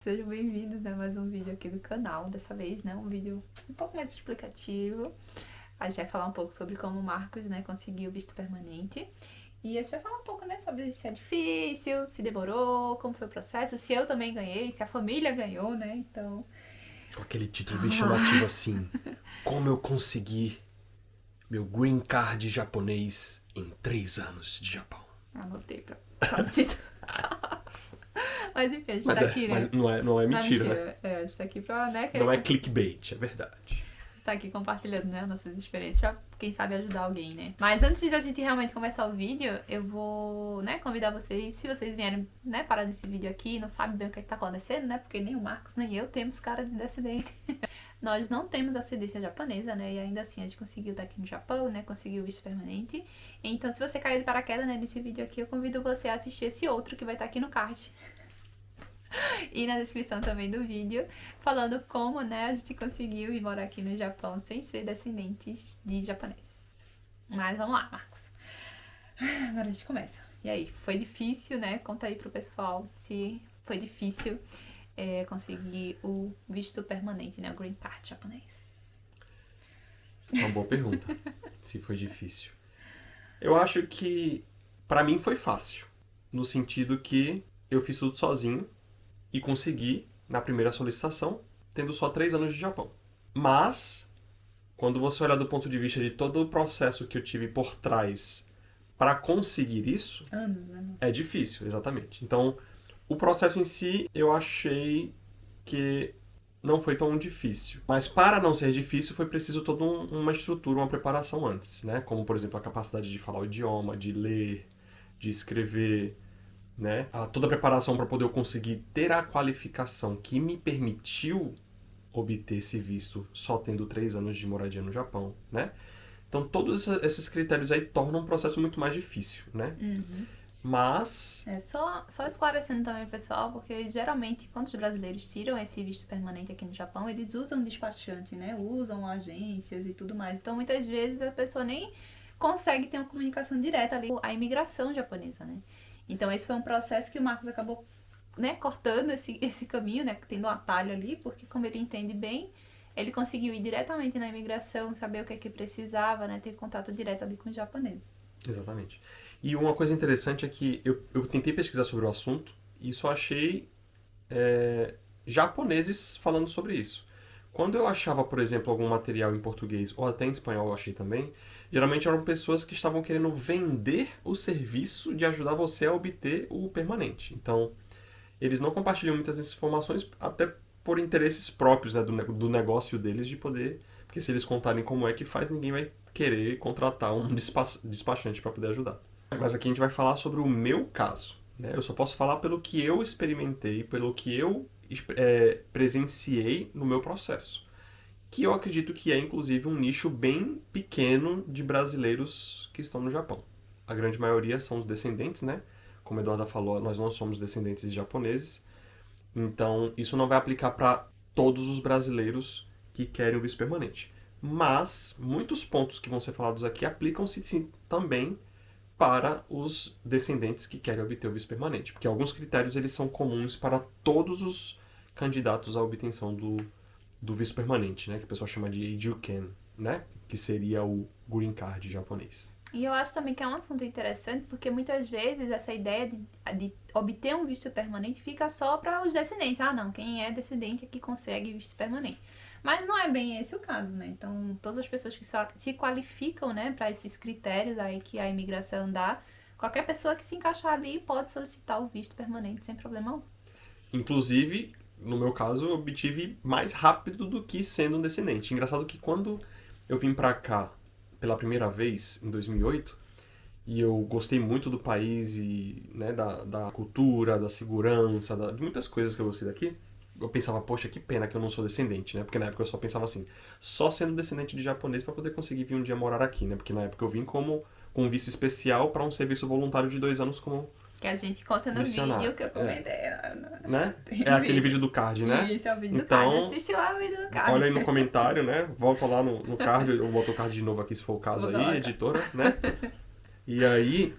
Sejam bem-vindos a mais um vídeo aqui do canal. Dessa vez, né, um vídeo um pouco mais explicativo. A gente vai falar um pouco sobre como o Marcos, né, conseguiu o visto permanente. E a gente vai falar um pouco, né, sobre se é difícil, se demorou, como foi o processo, se eu também ganhei, se a família ganhou, né, então... Com aquele título bem chamativo assim: Como eu consegui meu green card japonês em 3 anos de Japão. Anotei pra falar disso. Mas enfim, a gente tá aqui, né? Mas não é mentira, né? A gente tá aqui pra, né, Não é clickbait, é verdade. tá aqui compartilhando, né, nossas experiências pra, quem sabe, ajudar alguém, né. Mas antes da gente realmente começar o vídeo, eu vou, né, convidar vocês, se vocês vierem, né, parar nesse vídeo aqui e não sabem bem o que é que tá acontecendo, né, porque nem o Marcos nem eu temos cara de descendente. Nós não temos ascendência japonesa, né, e ainda assim a gente conseguiu estar aqui no Japão, né, conseguiu o visto permanente. Então, se você caiu de paraquedas, né, nesse vídeo aqui, eu convido você a assistir esse outro que vai estar aqui no card. E na descrição também do vídeo, falando como, né, a gente conseguiu ir morar aqui no Japão sem ser descendentes de japoneses. Mas vamos lá, Marcos. Agora a gente começa. E aí, foi difícil, né? Conta aí pro pessoal se foi difícil conseguir o visto permanente, né? O green card japonês. Uma boa pergunta. Se foi difícil. Eu acho que pra mim foi fácil. No sentido que eu fiz tudo sozinho e consegui na primeira solicitação, tendo só 3 anos de Japão. Mas, quando você olhar do ponto de vista de todo o processo que eu tive por trás para conseguir isso, Anos, né? é difícil, exatamente. Então, o processo em si, eu achei que não foi tão difícil. Mas para não ser difícil, foi preciso toda uma estrutura, uma preparação antes, né? Como, por exemplo, a capacidade de falar o idioma, de ler, de escrever, né? Toda a preparação para poder eu conseguir ter a qualificação que me permitiu obter esse visto só tendo 3 anos de moradia no Japão, né? Então, todos esses critérios aí tornam um processo muito mais difícil, né? Uhum. Mas... Só esclarecendo também, pessoal, porque geralmente quando os brasileiros tiram esse visto permanente aqui no Japão, eles usam despachante, né? Usam agências e tudo mais. Então, muitas vezes a pessoa nem consegue ter uma comunicação direta ali com a imigração japonesa, né? Então, esse foi um processo que o Marcos acabou, né, cortando esse caminho, né? Tendo um atalho ali, porque como ele entende bem, ele conseguiu ir diretamente na imigração, saber o que é que precisava, né? Ter contato direto ali com os japoneses. Exatamente. E uma coisa interessante é que eu tentei pesquisar sobre o assunto e só achei japoneses falando sobre isso. Quando eu achava, por exemplo, algum material em português ou até em espanhol eu achei também, geralmente eram pessoas que estavam querendo vender o serviço de ajudar você a obter o permanente. Então, eles não compartilham muitas informações, até por interesses próprios, né, do negócio deles, de poder... Porque se eles contarem como é que faz, ninguém vai querer contratar um despachante para poder ajudar. Mas aqui a gente vai falar sobre o meu caso, né? Eu só posso falar pelo que eu experimentei, pelo que eu presenciei no meu processo. Que eu acredito que é, inclusive, um nicho bem pequeno de brasileiros que estão no Japão. A grande maioria são os descendentes, né? Como a Eduarda falou, nós não somos descendentes de japoneses. Então, isso não vai aplicar para todos os brasileiros que querem o visto permanente. Mas, muitos pontos que vão ser falados aqui aplicam-se sim, também para os descendentes que querem obter o visto permanente. Porque alguns critérios eles são comuns para todos os candidatos à obtenção do visto permanente, né? Que o pessoal chama de Eijuken, né? Que seria o green card japonês. E eu acho também que é um assunto interessante, porque muitas vezes essa ideia de obter um visto permanente fica só para os descendentes. Ah, não, quem é descendente é que consegue visto permanente. Mas não é bem esse o caso, né? Então, todas as pessoas que se qualificam, né, para esses critérios aí que a imigração dá, qualquer pessoa que se encaixar ali pode solicitar o visto permanente sem problema algum. Inclusive, no meu caso, eu obtive mais rápido do que sendo um descendente. Engraçado que quando eu vim pra cá pela primeira vez, em 2008, e eu gostei muito do país e, né, da cultura, da segurança, de muitas coisas que eu gostei daqui, eu pensava, poxa, que pena que eu não sou descendente, né? Porque na época eu só pensava assim, só sendo descendente de japonês para poder conseguir vir um dia morar aqui, né? Porque na época eu vim com um visto especial para um serviço voluntário de 2 anos como Que a gente conta no missionário. vídeo que eu comentei. Né? Tem É aquele vídeo do card, né? Isso, é o vídeo do Então, card. Assiste lá o vídeo do card. olha aí no comentário, né? Volta lá no card, eu boto o card de novo aqui se for o caso Vou aí, colocar. editora, né? E aí,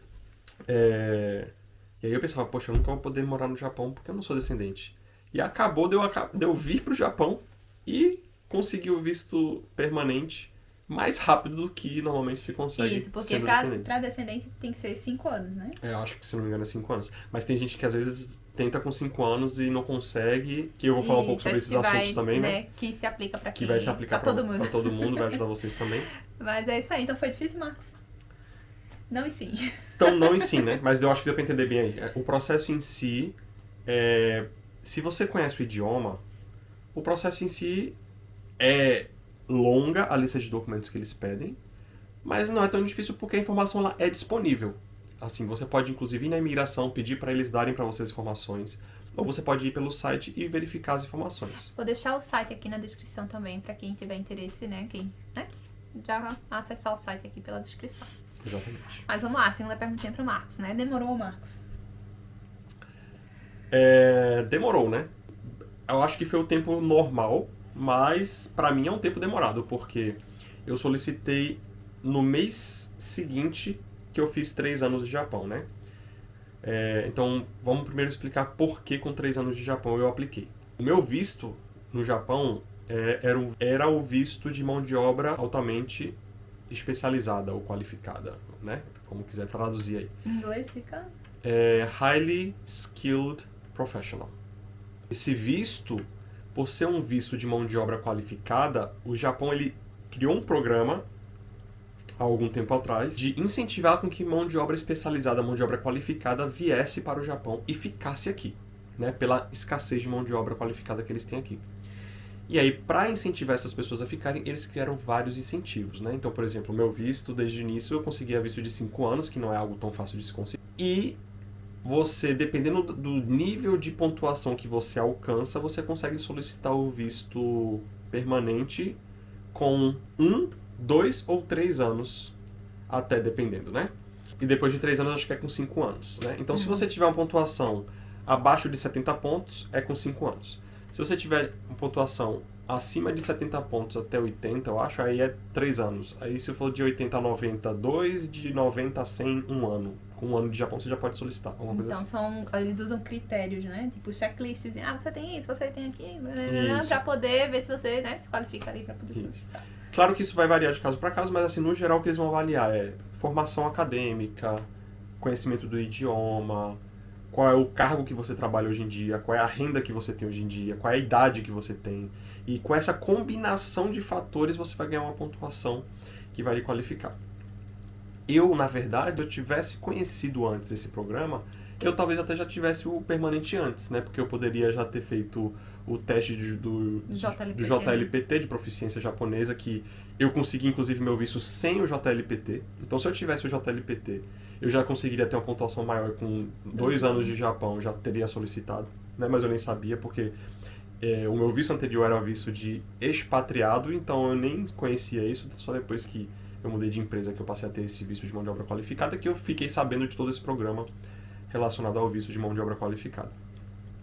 e aí eu pensava, poxa, eu nunca vou poder morar no Japão porque eu não sou descendente. E acabou de eu vir pro Japão e conseguir o visto permanente mais rápido do que normalmente se consegue. Isso, porque sendo descendente. pra descendente tem que ser 5 anos, né? Eu acho que, se não me engano, é 5 anos. Mas tem gente que às vezes tenta com 5 anos e não consegue, que eu vou falar um pouco sobre esses assuntos também, né? Que se aplica pra Que vai se aplicar pra todo mundo. pra todo mundo, vai ajudar vocês também. Mas é isso aí, então foi difícil, Marcos? Não e sim. Então, não em si, né? Mas eu acho que deu pra entender bem aí. O processo em si, se você conhece o idioma, o processo em si é longa, a lista de documentos que eles pedem, mas não é tão difícil porque a informação lá é disponível. Assim, você pode inclusive ir na imigração, pedir para eles darem para vocês informações, ou você pode ir pelo site e verificar as informações. Vou deixar o site aqui na descrição também, pra quem tiver interesse, né? Já acessar o site aqui pela descrição. Exatamente. Mas vamos lá, segunda perguntinha pro Marcos, né? Demorou, Marcos? Demorou, né? Eu acho que foi o tempo normal, mas para mim é um tempo demorado, porque eu solicitei no mês seguinte que eu fiz 3 anos de Japão, né? Então, vamos primeiro explicar por que com 3 anos de Japão eu apliquei. O meu visto no Japão era o visto de mão de obra altamente especializada ou qualificada, né? Como quiser traduzir aí. Em inglês fica? Highly Skilled Professional. Esse visto, por ser um visto de mão de obra qualificada, o Japão ele criou um programa há algum tempo atrás de incentivar com que mão de obra especializada, mão de obra qualificada viesse para o Japão e ficasse aqui, né? Pela escassez de mão de obra qualificada que eles têm aqui. E aí, para incentivar essas pessoas a ficarem, eles criaram vários incentivos, né? Então, por exemplo, o meu visto, desde o início, eu conseguia visto de 5 anos, que não é algo tão fácil de se conseguir. E você, dependendo do nível de pontuação que você alcança, você consegue solicitar o visto permanente com 1, 2 ou 3 anos, até dependendo, né? E depois de 3 anos, acho que é com 5 anos, né? Então, se você tiver uma pontuação abaixo de 70 pontos, é com 5 anos. Se você tiver uma pontuação acima de 70 pontos até 80, eu acho, aí é 3 anos. Aí se for de 80 a 90, 2, de 90 a 100, 1 ano. Com 1 ano de Japão você já pode solicitar, alguma coisa assim. Então eles usam critérios, né? Tipo checklists, você tem isso, você tem aquilo, Isso. pra poder ver se você, né, se qualifica ali pra poder solicitar. Claro que isso vai variar de caso para caso, mas assim, no geral o que eles vão avaliar é formação acadêmica, conhecimento do idioma, qual é o cargo que você trabalha hoje em dia, qual é a renda que você tem hoje em dia, qual é a idade que você tem. E com essa combinação de fatores você vai ganhar uma pontuação que vai lhe qualificar. Eu, na verdade, se eu tivesse conhecido antes esse programa, eu talvez até já tivesse o permanente antes, né? Porque eu poderia já ter feito o teste do JLPT, de proficiência japonesa, que eu consegui, inclusive, meu visto sem o JLPT. Então, se eu tivesse o JLPT, eu já conseguiria ter uma pontuação maior com 2 anos de Japão, já teria solicitado, né? Mas eu nem sabia, porque o meu visto anterior era um visto de expatriado, então eu nem conhecia isso, só depois que eu mudei de empresa que eu passei a ter esse visto de mão de obra qualificada, que eu fiquei sabendo de todo esse programa relacionado ao visto de mão de obra qualificada.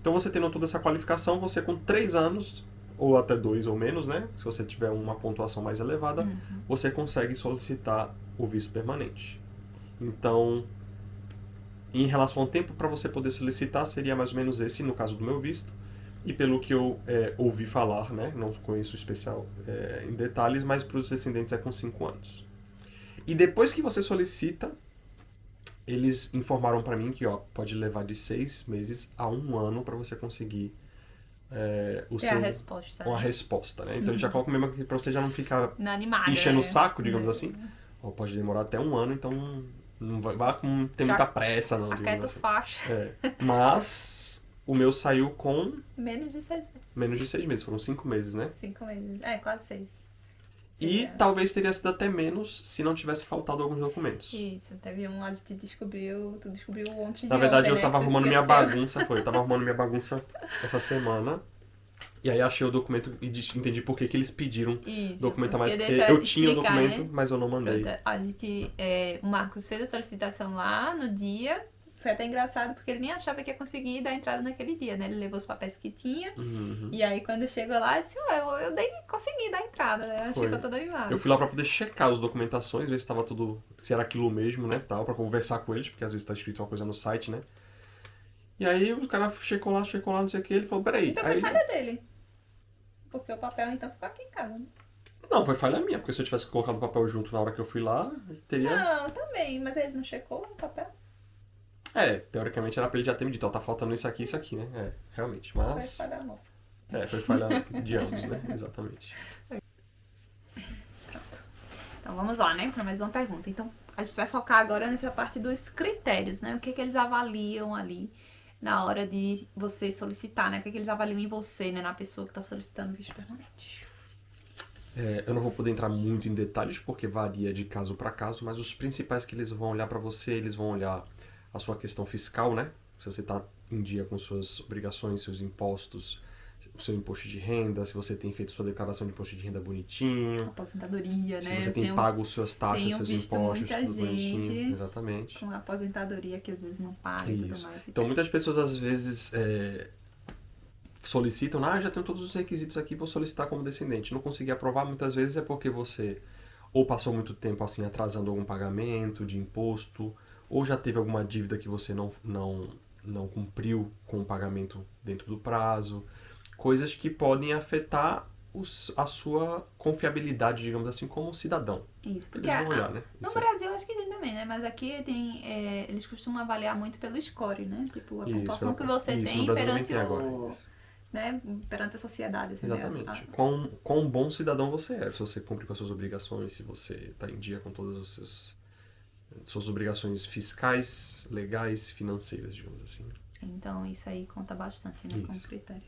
Então, você tendo toda essa qualificação, você com 3 anos, ou até 2 ou menos, né? Se você tiver uma pontuação mais elevada, você consegue solicitar o visto permanente. Então, em relação ao tempo para você poder solicitar, seria mais ou menos esse, no caso do meu visto. E pelo que eu ouvi falar, né? Não conheço especial em detalhes, mas para os descendentes é com 5 anos. E depois que você solicita, eles informaram para mim que pode levar de 6 meses a 1 ano para você conseguir a resposta. Uma resposta, né? Então, eles já colocam mesmo aqui para você já não ficar animada, enchendo o saco, digamos assim. Pode demorar até 1 ano, então não vai ter muita pressa, não. Aquieta o facho. Mas o meu saiu com menos de 6 meses. Menos de 6 meses, foram 5 meses, né? 5 meses, quase 6. E talvez teria sido até menos se não tivesse faltado alguns documentos. Isso, teve um lá de tu descobriu ontem de Na verdade, ontem, eu né? tava arrumando minha bagunça, eu tava arrumando minha bagunça essa semana. E aí achei o documento e entendi por que eles pediram documento a mais. Porque eu tinha o documento, né? Mas eu não mandei. Pronto, o Marcos fez a solicitação lá no dia. Foi até engraçado porque ele nem achava que ia conseguir dar entrada naquele dia, né? Ele levou os papéis que tinha. E aí quando chegou lá, ele disse, eu consegui dar entrada, né? Ficou todo animado. Eu fui lá pra poder checar as documentações, ver se tava tudo, se era aquilo mesmo, né, tal, pra conversar com eles, porque às vezes tá escrito uma coisa no site, né? E aí o cara checou lá, não sei o que, ele falou, peraí. Então Aí, foi falha dele. Porque o papel então ficou aqui em casa, né? não, foi falha minha, porque se eu tivesse colocado o papel junto na hora que eu fui lá, teria... Não, também, mas ele não checou o papel. Teoricamente era pra ele já ter me dito, ó, tá faltando isso aqui, né? Realmente, Foi mas... falha nossa. Foi falha de ambos, né? Exatamente. Pronto. Então vamos lá, né, para mais uma pergunta. Então a gente vai focar agora nessa parte dos critérios, né? O que eles avaliam ali na hora de você solicitar, né? O que eles avaliam em você, né, na pessoa que está solicitando visto permanente. Eu não vou poder entrar muito em detalhes, porque varia de caso para caso, mas os principais que eles vão olhar para você, eles vão olhar a sua questão fiscal, né? Se você está em dia com suas obrigações, seus impostos, o seu imposto de renda, se você tem feito sua declaração de imposto de renda bonitinho, Aposentadoria, né? se você tem pago suas taxas, tenho seus visto impostos, muita tudo bonitinho. gente Exatamente. com aposentadoria que às vezes não paga e tudo mais. Então muitas pessoas às vezes solicitam, já tenho todos os requisitos aqui, vou solicitar como descendente. Não consegui aprovar, muitas vezes é porque você ou passou muito tempo assim atrasando algum pagamento de imposto, ou já teve alguma dívida que você não cumpriu com o pagamento dentro do prazo. Coisas que podem afetar a sua confiabilidade, digamos assim, como cidadão. Isso, porque eles vão olhar, né? no Brasil acho que tem também, né? Mas aqui tem, eles costumam avaliar muito pelo score, né? Tipo, a pontuação que você tem perante né, perante a sociedade. Assim, exatamente. Né? Quão bom cidadão você é, se você cumpre com as suas obrigações, se você está em dia com todas as suas obrigações fiscais, legais, financeiras, digamos assim. Então isso aí conta bastante, né, como critério.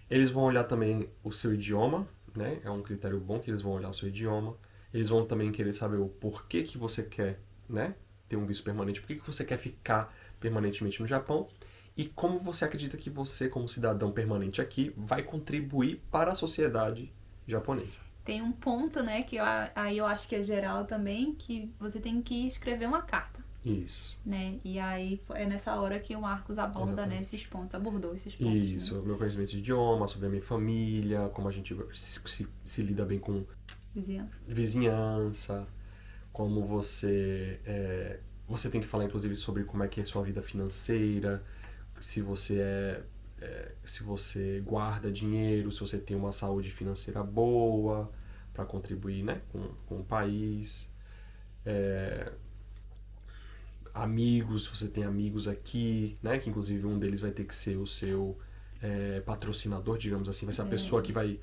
Eles vão olhar também o seu idioma, né? É um critério bom que eles vão olhar o seu idioma. Eles vão também querer saber o porquê que você quer, né, ter um visto permanente, por que você quer ficar permanentemente no Japão e como você acredita que você, como cidadão permanente aqui, vai contribuir para a sociedade japonesa. Tem um ponto, né, que aí eu acho que é geral também, que você tem que escrever uma carta. Isso. Né? E aí é nessa hora que o Marcos aborda, né, esses pontos, abordou esses pontos. Isso, né? meu conhecimento de idioma, sobre a minha família, como a gente se lida bem com vizinhança, como você você tem que falar inclusive sobre como é que é a sua vida financeira, se você se você guarda dinheiro, se você tem uma saúde financeira boa para contribuir, né, com o país. Amigos, se você tem amigos aqui, né, que inclusive um deles vai ter que ser o seu patrocinador, digamos assim, vai ser a pessoa que vai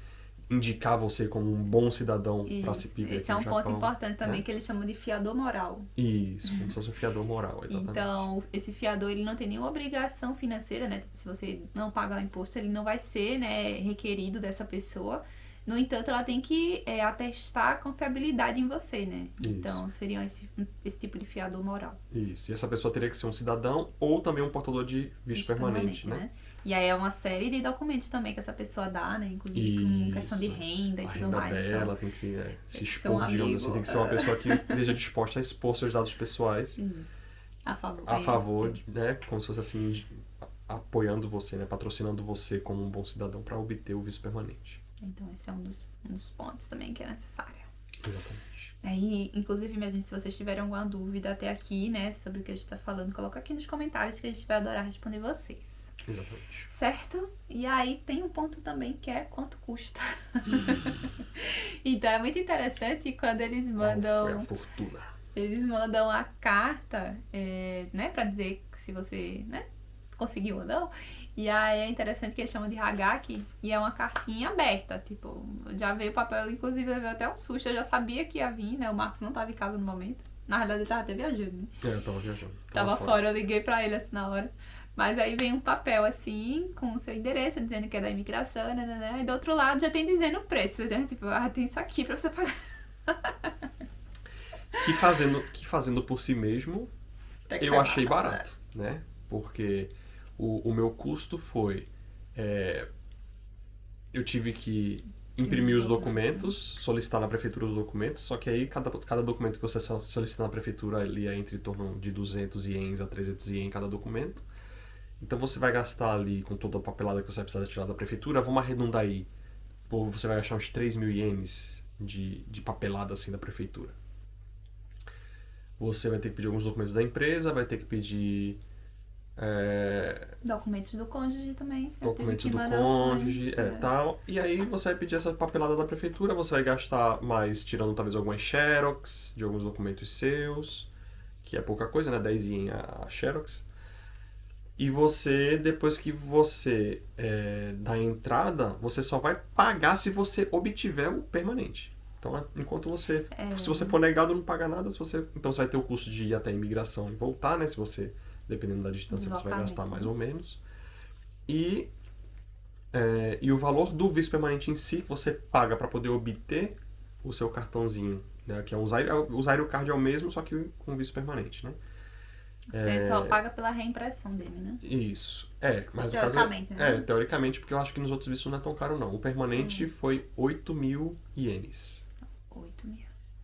indicar você como um bom cidadão para se viver aqui no Japão. Esse é um ponto importante também, né? Que eles chamam de fiador moral. Isso, como se fosse um fiador moral, exatamente. Então, esse fiador, ele não tem nenhuma obrigação financeira, né? Se você não pagar o imposto, ele não vai ser, né, requerido dessa pessoa. No entanto, ela tem que atestar a confiabilidade em você, né? Isso. Então, seria esse tipo de fiador moral. Isso. E essa pessoa teria que ser um cidadão ou também um portador de visto permanente, né? E aí é uma série de documentos também que essa pessoa dá, né? Inclusive com questão de renda e tudo mais. A renda dela tem que se expor, digamos assim. Tem que ser uma pessoa que esteja disposta a expor seus dados pessoais. A favor, né? Como se fosse assim, apoiando você, né? Patrocinando você como um bom cidadão para obter o visto permanente. Então esse é um dos pontos também que é necessário. Exatamente. Aí, inclusive, minha gente, se vocês tiverem alguma dúvida até aqui, né, sobre o que a gente tá falando, coloca aqui nos comentários que a gente vai adorar responder vocês. Exatamente. Certo? E aí tem um ponto também que é quanto custa. Então é muito interessante quando eles mandam... Qual foi a fortuna? Eles mandam a carta, né, pra dizer se você, né, conseguiu ou não. E aí é interessante que eles chamam de Hagaki e é uma cartinha aberta, tipo, já veio o papel, inclusive veio até um susto, eu já sabia que ia vir, né, o Marcos não tava em casa no momento, na realidade ele tava até viajando, né? Eu tava viajando. Tava fora, eu liguei pra ele assim na hora, mas aí vem um papel assim, com o seu endereço, dizendo que é da imigração, né, e do outro lado já tem dizendo o preço, né? Tipo, tem isso aqui pra você pagar. Que fazendo por si mesmo, eu achei barato, né, porque... O meu custo foi... eu tive que imprimir os documentos, solicitar na prefeitura os documentos, só que aí cada documento que você solicita na prefeitura ali é entre torno de 200 ienes a 300 ienes cada documento. Então você vai gastar ali, com toda a papelada que você vai precisar tirar da prefeitura, vamos arredondar aí, você vai gastar uns 3.000 ienes de papelada assim da prefeitura. Você vai ter que pedir alguns documentos da empresa, vai ter que pedir... Documentos do cônjuge também. Eu tive documentos que do mandar os cônjuge, pais. tal. E aí você vai pedir essa papelada da prefeitura, você vai gastar mais tirando talvez algumas xerox de alguns documentos seus, que é pouca coisa, né? 10 ien a xerox. E você, depois que você dá a entrada, você só vai pagar se você obtiver o permanente. Então, enquanto você... Se você for negado, não paga nada. Então, você vai ter o custo de ir até a imigração e voltar, né? Se você, dependendo da distância, você vai gastar mais ou menos. E o valor do visto permanente em si, que você paga para poder obter o seu cartãozinho, né? Que é o Zaire Card é o mesmo, só que com visto permanente, né? Você só paga pela reimpressão dele, né? Isso. Mas no caso Teoricamente, né? teoricamente, porque eu acho que nos outros vistos não é tão caro, não. O permanente foi 8.000 ienes. 8.000.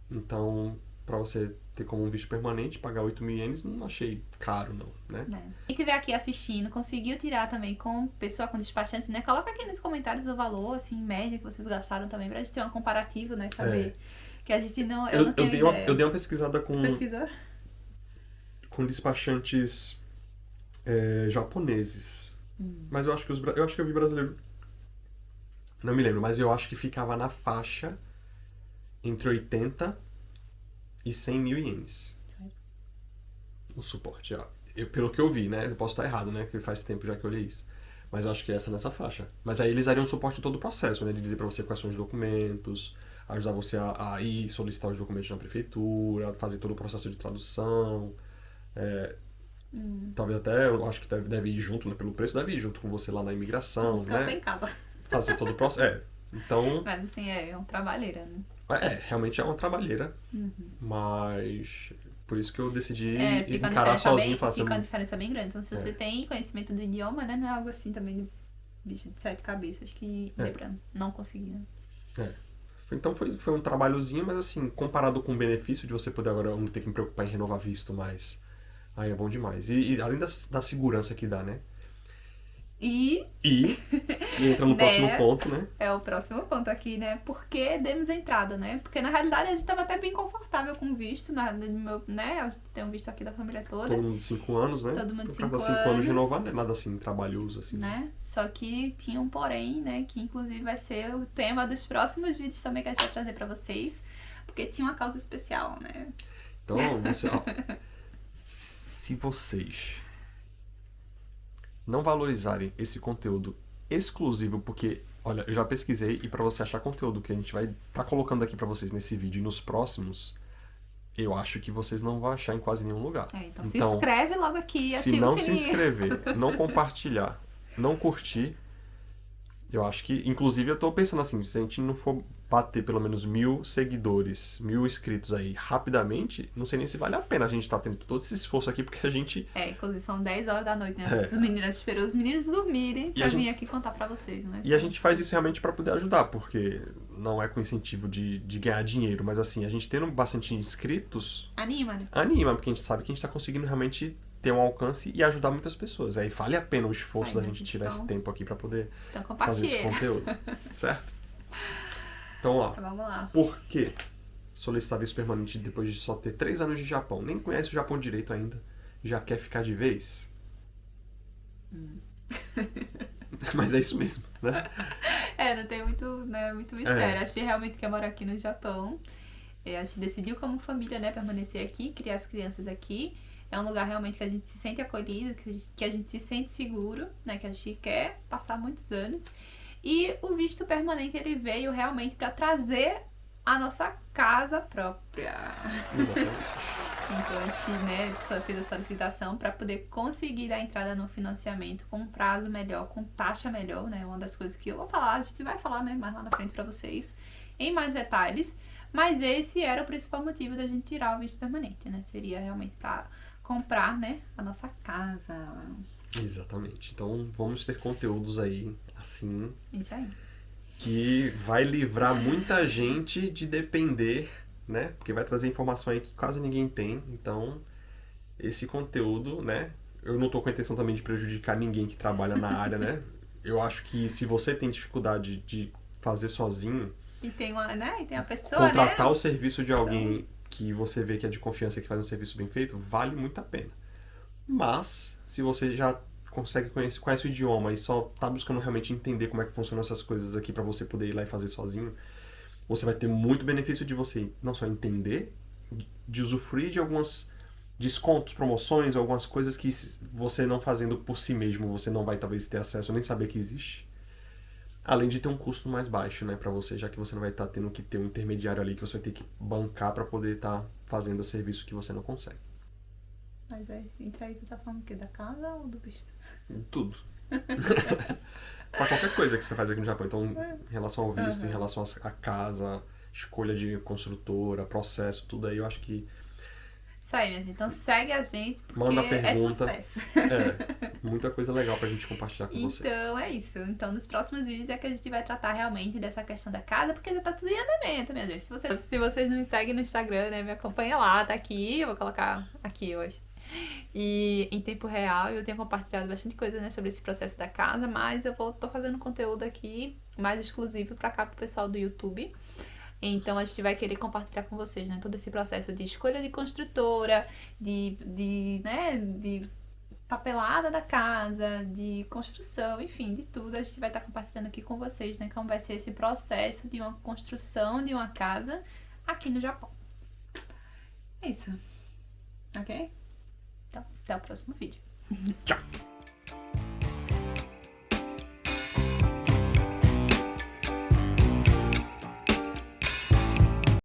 Então, pra você ter como um visto permanente, pagar 8.000 ienes, não achei caro, não, né? Quem estiver aqui assistindo, conseguiu tirar também com pessoa, com despachante, né? Coloca aqui nos comentários o valor, assim, em média, que vocês gastaram também, pra gente ter um comparativo, né? Saber que a gente não... Eu não tenho ideia. Eu dei uma pesquisada com Pesquisou? despachantes japoneses. Mas eu acho que eu vi brasileiro. Não me lembro, mas eu acho que ficava na faixa entre 80 e 100 mil ienes. O suporte. Pelo que eu vi, né? Eu posso estar errado, né? Que faz tempo já que eu li isso. Mas eu acho que é essa nessa faixa. Mas aí eles dariam suporte em todo o processo, né? De dizer pra você quais são os documentos, ajudar você a ir solicitar os documentos na prefeitura, fazer todo o processo de tradução. Talvez até, eu acho que deve ir junto, né? Pelo preço, deve ir junto com você lá na imigração, Descansar né? em casa. Fazer todo o processo. Então, Mas assim, é um trabalheira, né? realmente é uma trabalheira. Mas por isso que eu decidi Fica uma encarar diferença sozinho e bem, falar assim. fica uma diferença bem grande. Então, se você tem conhecimento do idioma, né? Não é algo assim também de bicho de sete cabeças que dê pra não conseguir, né? Então foi um trabalhozinho, mas assim, comparado com o benefício de você poder agora não ter que me preocupar em renovar visto mais. Aí é bom demais. E além da segurança que dá, né? E entra no próximo ponto, né? é o próximo ponto aqui, né? Por que demos entrada, né? Porque na realidade a gente tava até bem confortável com o visto, né? A gente tem um visto aqui da família toda. Todo mundo de 5 anos, né? Todo mundo de 5 Cada 5 anos renovar, não é nada assim trabalhoso, assim. Né? Só que tinha um porém, né? Que inclusive vai ser o tema dos próximos vídeos também que a gente vai trazer pra vocês. Porque tinha uma causa especial, né? Então, se vocês não valorizarem esse conteúdo exclusivo, porque, olha, eu já pesquisei e pra você achar conteúdo que a gente vai estar colocando aqui pra vocês nesse vídeo e nos próximos, eu acho que vocês não vão achar em quase nenhum lugar. Então se inscreve logo aqui, ativa o sininho. Se não se inscrever, não compartilhar, não curtir, eu acho que, inclusive eu tô pensando assim, se a gente não for bater pelo menos 1.000 seguidores, 1.000 inscritos aí rapidamente, não sei nem se vale a pena a gente tá tendo todo esse esforço aqui, porque a gente... inclusive são 10 horas da noite, né? Os meninos esperou os meninos dormirem pra vir aqui contar pra vocês, né? E a gente faz isso realmente pra poder ajudar, porque não é com incentivo de ganhar dinheiro, mas assim, a gente tendo bastante inscritos... Anima, né? Anima, porque a gente sabe que a gente tá conseguindo realmente ter um alcance e ajudar muitas pessoas. Aí vale a pena o esforço da gente tirar esse tempo aqui pra poder fazer esse conteúdo, certo? Então, ó, vamos lá. Por que solicitar visto permanente depois de só ter 3 anos de Japão? Nem conhece o Japão direito ainda, já quer ficar de vez? Mas é isso mesmo, né? Não tem muito mistério. A gente realmente quer morar aqui no Japão. A gente decidiu como família, né, permanecer aqui, criar as crianças aqui. É um lugar realmente que a gente se sente acolhido, que a gente se sente seguro, né, que a gente quer passar muitos anos. E o visto permanente, ele veio realmente para trazer a nossa casa própria. Exatamente. Então a gente, né, só fez a solicitação para poder conseguir dar entrada no financiamento com um prazo melhor, com taxa melhor, né? Uma das coisas que eu vou falar, a gente vai falar, né, mais lá na frente para vocês, em mais detalhes. Mas esse era o principal motivo da gente tirar o visto permanente, né? Seria realmente para comprar, né, a nossa casa. Exatamente. Então vamos ter conteúdos aí, assim... Isso aí. Que vai livrar muita gente de depender, né? Porque vai trazer informação aí que quase ninguém tem. Então, esse conteúdo, né? Eu não tô com a intenção também de prejudicar ninguém que trabalha na área, né? Eu acho que se você tem dificuldade de fazer sozinho... E tem uma pessoa, contratar né? o serviço de alguém que você vê que é de confiança e que faz um serviço bem feito, vale muito a pena. Mas, se você já consegue conhece o idioma e só tá buscando realmente entender como é que funcionam essas coisas aqui pra você poder ir lá e fazer sozinho, você vai ter muito benefício de você não só entender, de usufruir de alguns descontos, promoções, algumas coisas que você não fazendo por si mesmo, você não vai talvez ter acesso, nem saber que existe. Além de ter um custo mais baixo, né, pra você, já que você não vai estar tendo que ter um intermediário ali que você vai ter que bancar pra poder estar fazendo o serviço que você não consegue. Mas isso aí tu tá falando o quê? Da casa ou do visto? Tudo. Pra qualquer coisa que você faz aqui no Japão. Então, em relação ao visto, em relação à casa, escolha de construtora, processo, tudo aí, eu acho que Isso aí, minha gente. Então segue a gente porque manda a é pergunta. sucesso. Muita coisa legal pra gente compartilhar com vocês. Então é isso. Então nos próximos vídeos é que a gente vai tratar realmente dessa questão da casa, porque já tá tudo em andamento, minha gente. Se vocês não me seguem no Instagram, né, me acompanha lá, tá aqui. Eu vou colocar aqui hoje. E em tempo real eu tenho compartilhado bastante coisa, né, sobre esse processo da casa, mas tô fazendo conteúdo aqui mais exclusivo pra cá pro pessoal do YouTube. Então a gente vai querer compartilhar com vocês, né, todo esse processo de escolha de construtora, de papelada da casa, de construção, enfim, de tudo. A gente vai estar compartilhando aqui com vocês, né, como vai ser esse processo de uma construção de uma casa aqui no Japão. É isso. Ok? Então, até o próximo vídeo. Tchau!